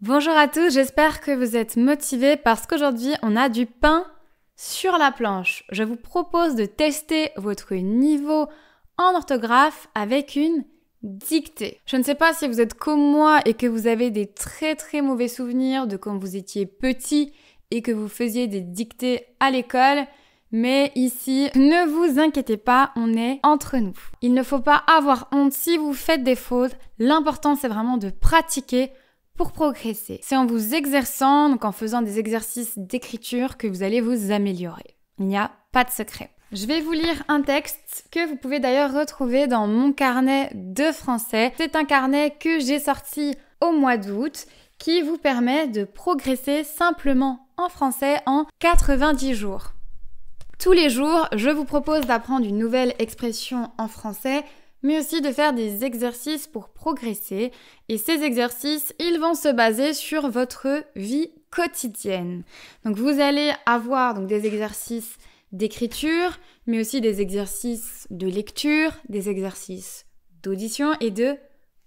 Bonjour à tous, j'espère que vous êtes motivés parce qu'aujourd'hui on a du pain sur la planche. Je vous propose de tester votre niveau en orthographe avec une dictée. Je ne sais pas si vous êtes comme moi et que vous avez des très mauvais souvenirs de quand vous étiez petit et que vous faisiez des dictées à l'école, mais ici, ne vous inquiétez pas, on est entre nous. Il ne faut pas avoir honte si vous faites des fautes, l'important c'est vraiment de pratiquer pour progresser. C'est en vous exerçant, donc en faisant des exercices d'écriture que vous allez vous améliorer. Il n'y a pas de secret. Je vais vous lire un texte que vous pouvez d'ailleurs retrouver dans mon carnet de français. C'est un carnet que j'ai sorti au mois d'août qui vous permet de progresser simplement en français en 90 jours. Tous les jours, je vous propose d'apprendre une nouvelle expression en français, mais aussi de faire des exercices pour progresser. Et ces exercices, ils vont se baser sur votre vie quotidienne. Donc vous allez avoir des exercices d'écriture, mais aussi des exercices de lecture, des exercices d'audition et de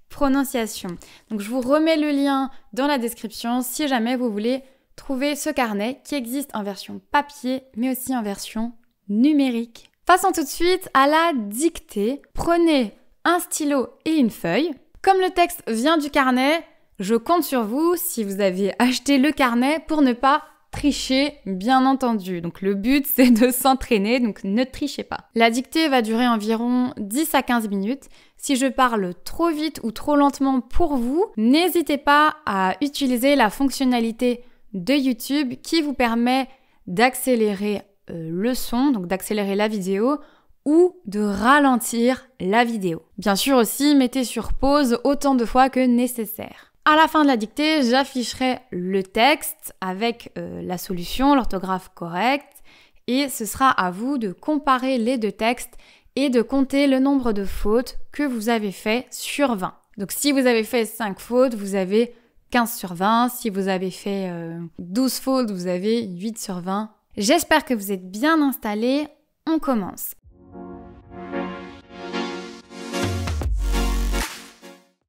prononciation. Donc je vous remets le lien dans la description si jamais vous voulez trouver ce carnet qui existe en version papier, mais aussi en version numérique. Passons tout de suite à la dictée. Prenez un stylo et une feuille. Comme le texte vient du carnet, je compte sur vous si vous aviez acheté le carnet pour ne pas tricher, bien entendu. Donc le but, c'est de s'entraîner, donc ne trichez pas. La dictée va durer environ 10 à 15 minutes. Si je parle trop vite ou trop lentement pour vous, n'hésitez pas à utiliser la fonctionnalité de YouTube qui vous permet d'accélérer le son, donc d'accélérer la vidéo ou de ralentir la vidéo. Bien sûr aussi, mettez sur pause autant de fois que nécessaire. À la fin de la dictée, j'afficherai le texte avec la solution, l'orthographe correcte et ce sera à vous de comparer les deux textes et de compter le nombre de fautes que vous avez fait sur 20. Donc si vous avez fait 5 fautes, vous avez 15 sur 20. Si vous avez fait 12 fautes, vous avez 8 sur 20. J'espère que vous êtes bien installés. On commence.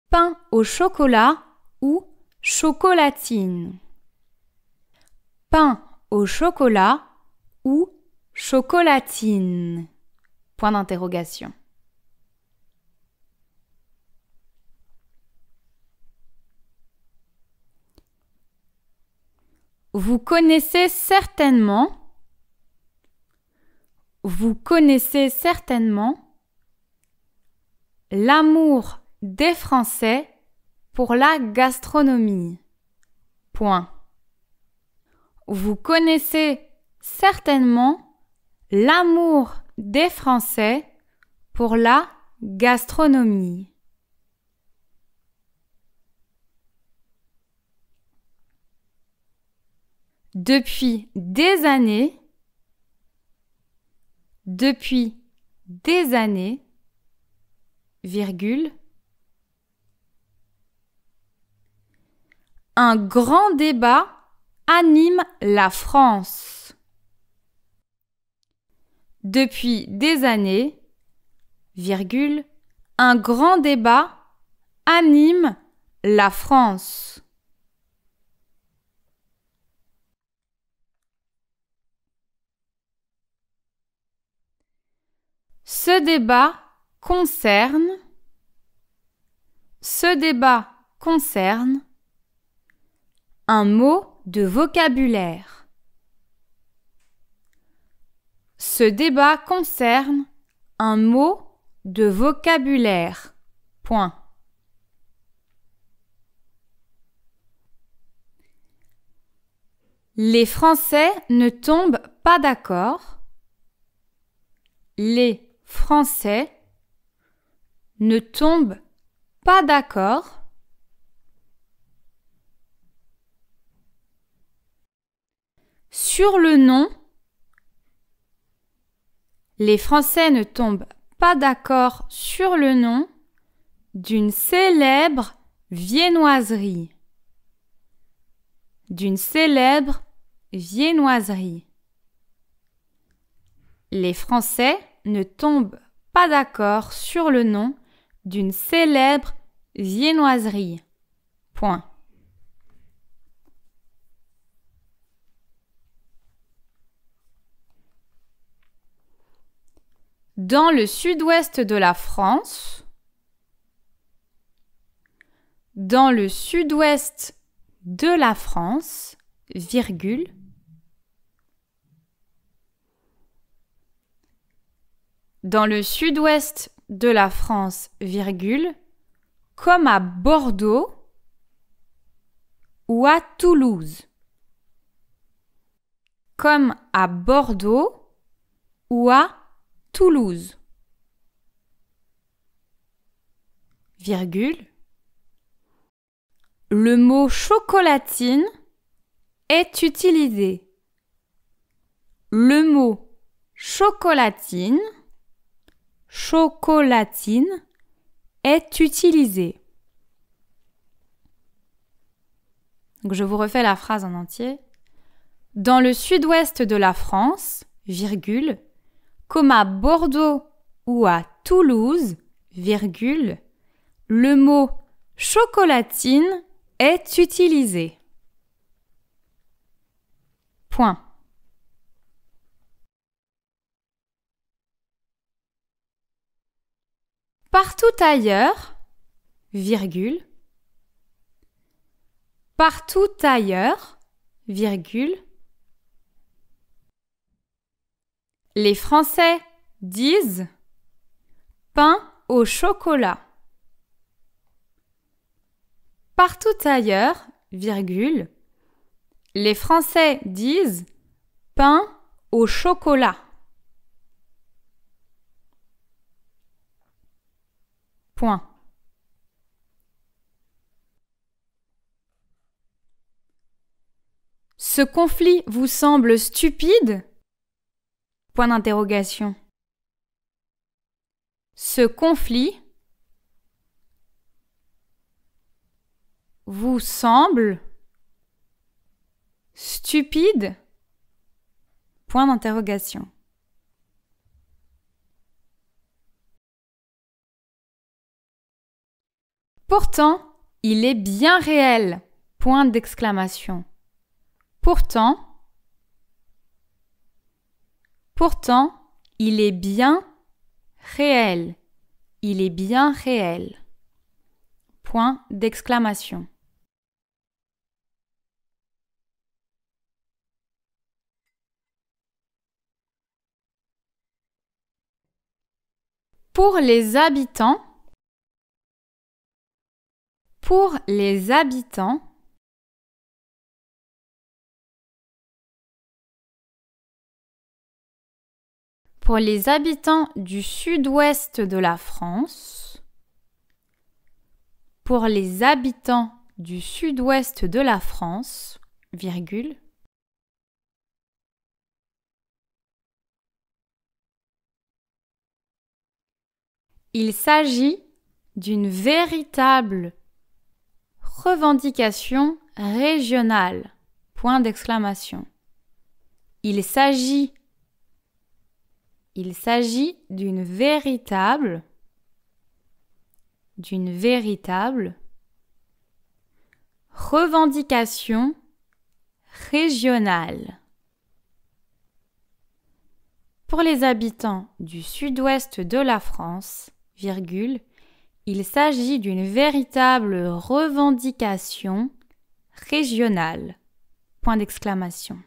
Pain au chocolat ou chocolatine. Pain au chocolat ou chocolatine. Point d'interrogation. Vous connaissez certainement l'amour des Français pour la gastronomie. Point. Vous connaissez certainement l'amour des Français pour la gastronomie. Depuis des années, virgule, un grand débat anime la France. Depuis des années, virgule, un grand débat anime la France. Ce débat concerne un mot de vocabulaire. Ce débat concerne un mot de vocabulaire. Point. Les Français ne tombent pas d'accord. Les Français ne tombent pas d'accord sur le nom. Les Français ne tombent pas d'accord sur le nom d'une célèbre viennoiserie. D'une célèbre viennoiserie. Les Français ne tombent pas d'accord sur le nom d'une célèbre viennoiserie. Point. Dans le sud-ouest de la France. Dans le sud-ouest de la France, virgule. Dans le sud-ouest de la France, virgule, comme à Bordeaux ou à Toulouse. Comme à Bordeaux ou à Toulouse. Virgule. Le mot chocolatine est utilisé. Le mot chocolatine est utilisé. Donc je vous refais la phrase en entier. Dans le sud-ouest de la France, virgule, comme à Bordeaux ou à Toulouse, virgule, le mot chocolatine est utilisé. Point. Partout ailleurs, virgule, partout ailleurs, virgule, les Français disent pain au chocolat. Partout ailleurs, virgule, les Français disent pain au chocolat. Point. Ce conflit vous semble stupide? Point d'interrogation. Ce conflit vous semble stupide? Point d'interrogation. Pourtant, il est bien réel. Point d'exclamation. Pourtant, il est bien réel. Il est bien réel. Point d'exclamation. Pour les habitants, pour les habitants, pour les habitants du sud-ouest de la France, pour les habitants du sud-ouest de la France, virgule, il s'agit d'une véritable revendication régionale. Point d'exclamation. Il s'agit d'une véritable revendication régionale. Pour les habitants du sud-ouest de la France, virgule, il s'agit d'une véritable revendication régionale. Point d'exclamation.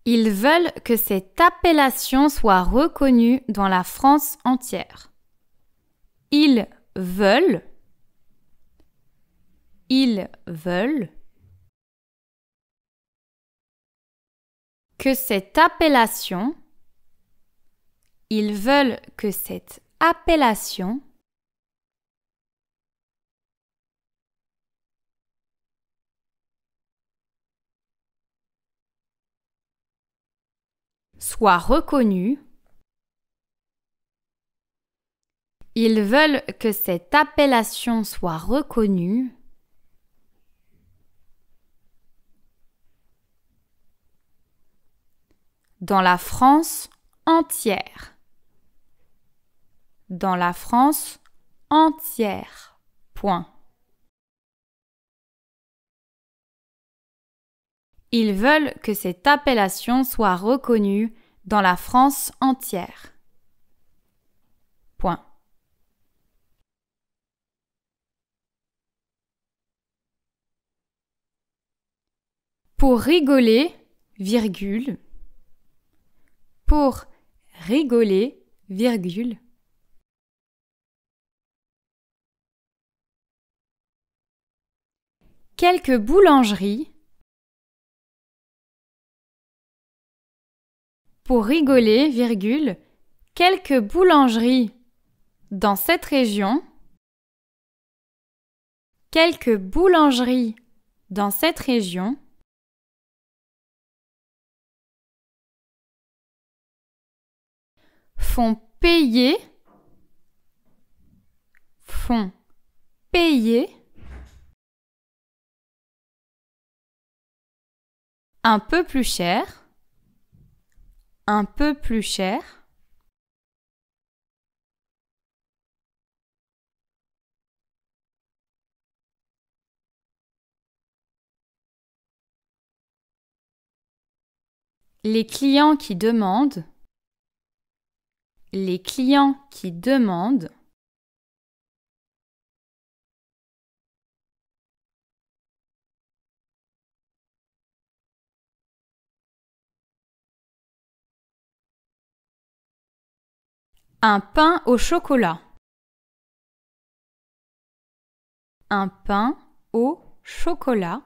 Ils veulent que cette appellation soit reconnue dans la France entière. Ils veulent que cette appellation soit reconnue. Ils veulent que cette appellation soit reconnue dans la France entière. Dans la France entière. Point. Ils veulent que cette appellation soit reconnue dans la France entière. Point. Pour rigoler, virgule. Pour rigoler, virgule. Quelques boulangeries. Pour rigoler, virgule. Quelques boulangeries dans cette région. Quelques boulangeries dans cette région. Font payer un peu plus cher, les clients qui demandent, un pain au chocolat. Un pain au chocolat.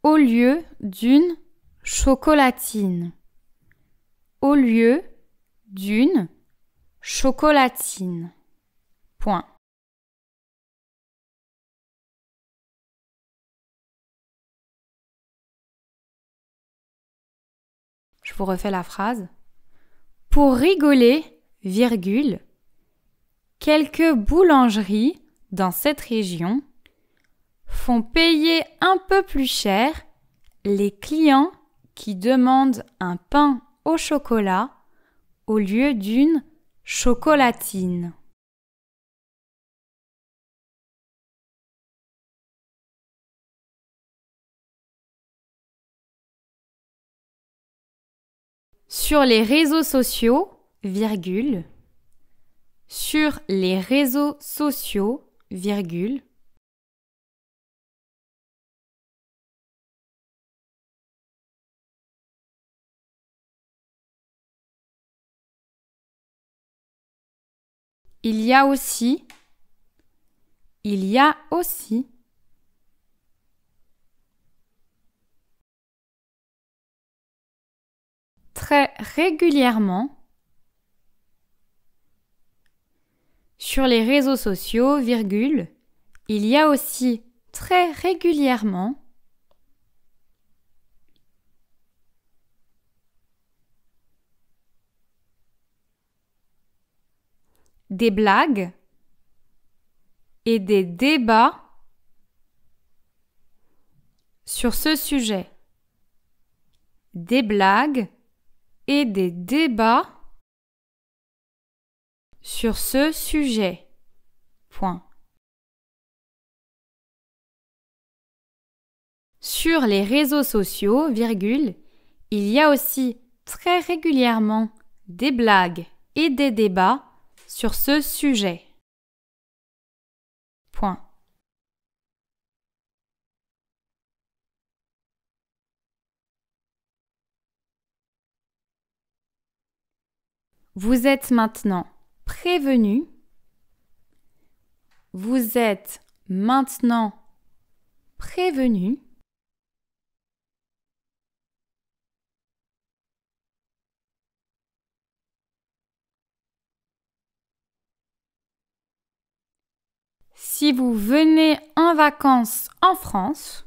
Au lieu d'une chocolatine. Au lieu d'une chocolatine. Point. Je vous refais la phrase. Pour rigoler, virgule, quelques boulangeries dans cette région font payer un peu plus cher les clients qui demandent un pain au chocolat au lieu d'une chocolatine. Sur les réseaux sociaux, virgule, sur les réseaux sociaux, virgule, il y a aussi, très régulièrement, sur les réseaux sociaux, virgule, il y a aussi très régulièrement des blagues et des débats sur ce sujet. Des blagues et des débats sur ce sujet. Point. Sur les réseaux sociaux, virgule, il y a aussi très régulièrement des blagues et des débats sur ce sujet. Point. Vous êtes maintenant prévenu. Vous êtes maintenant prévenu. Si vous venez en vacances en France,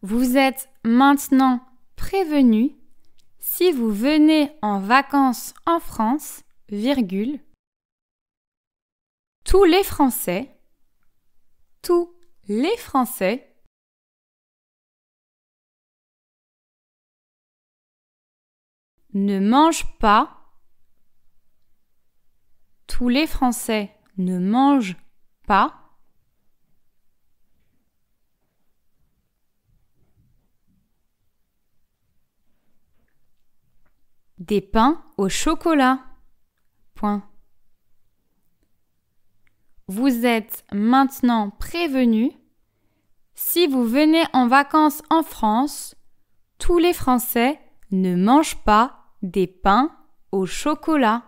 vous êtes maintenant prévenu. Si vous venez en vacances en France, virgule, tous les Français les Français ne mangent pas. Tous les Français ne mangent pas des pains au chocolat. Point. Vous êtes maintenant prévenus. Si vous venez en vacances en France, tous les Français ne mangent pas des pains au chocolat.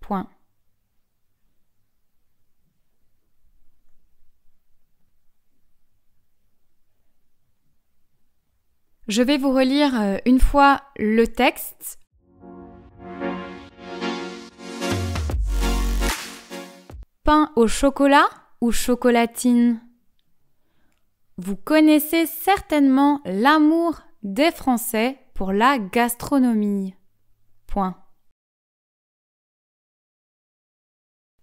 Point. Je vais vous relire une fois le texte. Pain au chocolat ou chocolatine? Vous connaissez certainement l'amour des Français pour la gastronomie. Point.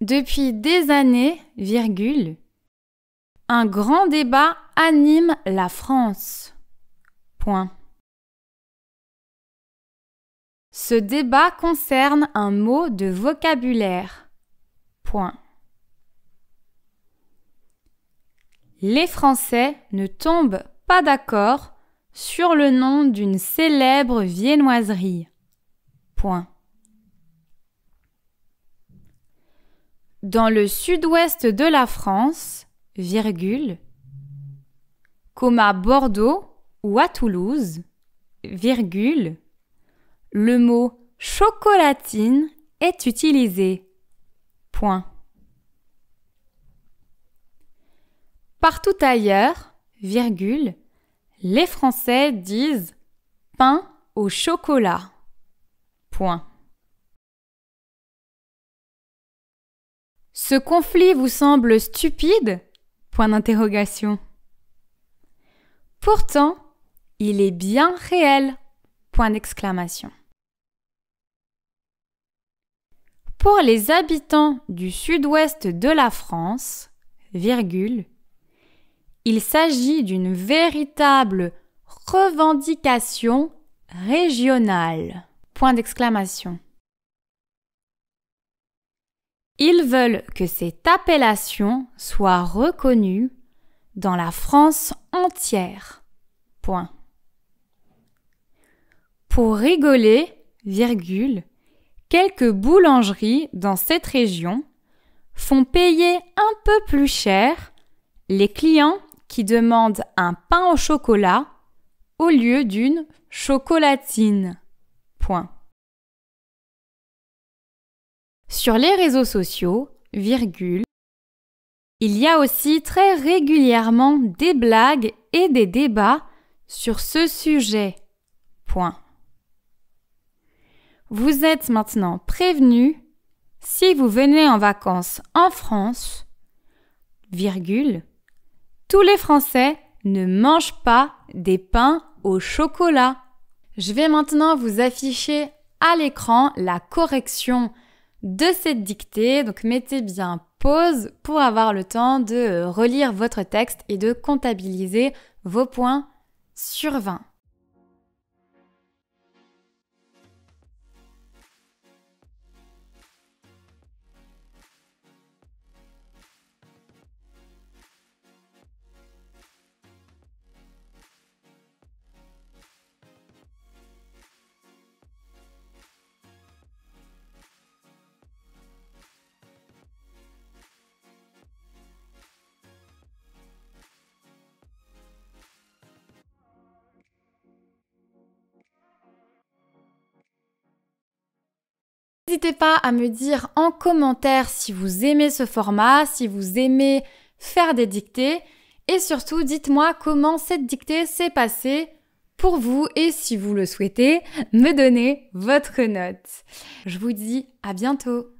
Depuis des années, virgule, un grand débat anime la France. Point. Ce débat concerne un mot de vocabulaire. Point. Les Français ne tombent pas d'accord sur le nom d'une célèbre viennoiserie. Point. Dans le sud-ouest de la France, virgule, comme à Bordeaux ou à Toulouse, virgule, le mot chocolatine est utilisé. Point. Partout ailleurs, virgule, les Français disent pain au chocolat. Point. Ce conflit vous semble stupide? Point d'interrogation. Pourtant, il est bien réel. Point d'exclamation. Pour les habitants du sud-ouest de la France, virgule, il s'agit d'une véritable revendication régionale. Point d'exclamation. Ils veulent que cette appellation soit reconnue dans la France entière. Point. Pour rigoler, virgule, quelques boulangeries dans cette région font payer un peu plus cher les clients qui demandent un pain au chocolat au lieu d'une chocolatine. Point. Sur les réseaux sociaux, virgule, il y a aussi très régulièrement des blagues et des débats sur ce sujet. Point. Vous êtes maintenant prévenus si vous venez en vacances en France, virgule, tous les Français ne mangent pas des pains au chocolat. Je vais maintenant vous afficher à l'écran la correction de cette dictée. Donc mettez bien pause pour avoir le temps de relire votre texte et de comptabiliser vos points sur 20. N'hésitez pas à me dire en commentaire si vous aimez ce format, si vous aimez faire des dictées et surtout dites-moi comment cette dictée s'est passée pour vous et si vous le souhaitez, me donner votre note. Je vous dis à bientôt.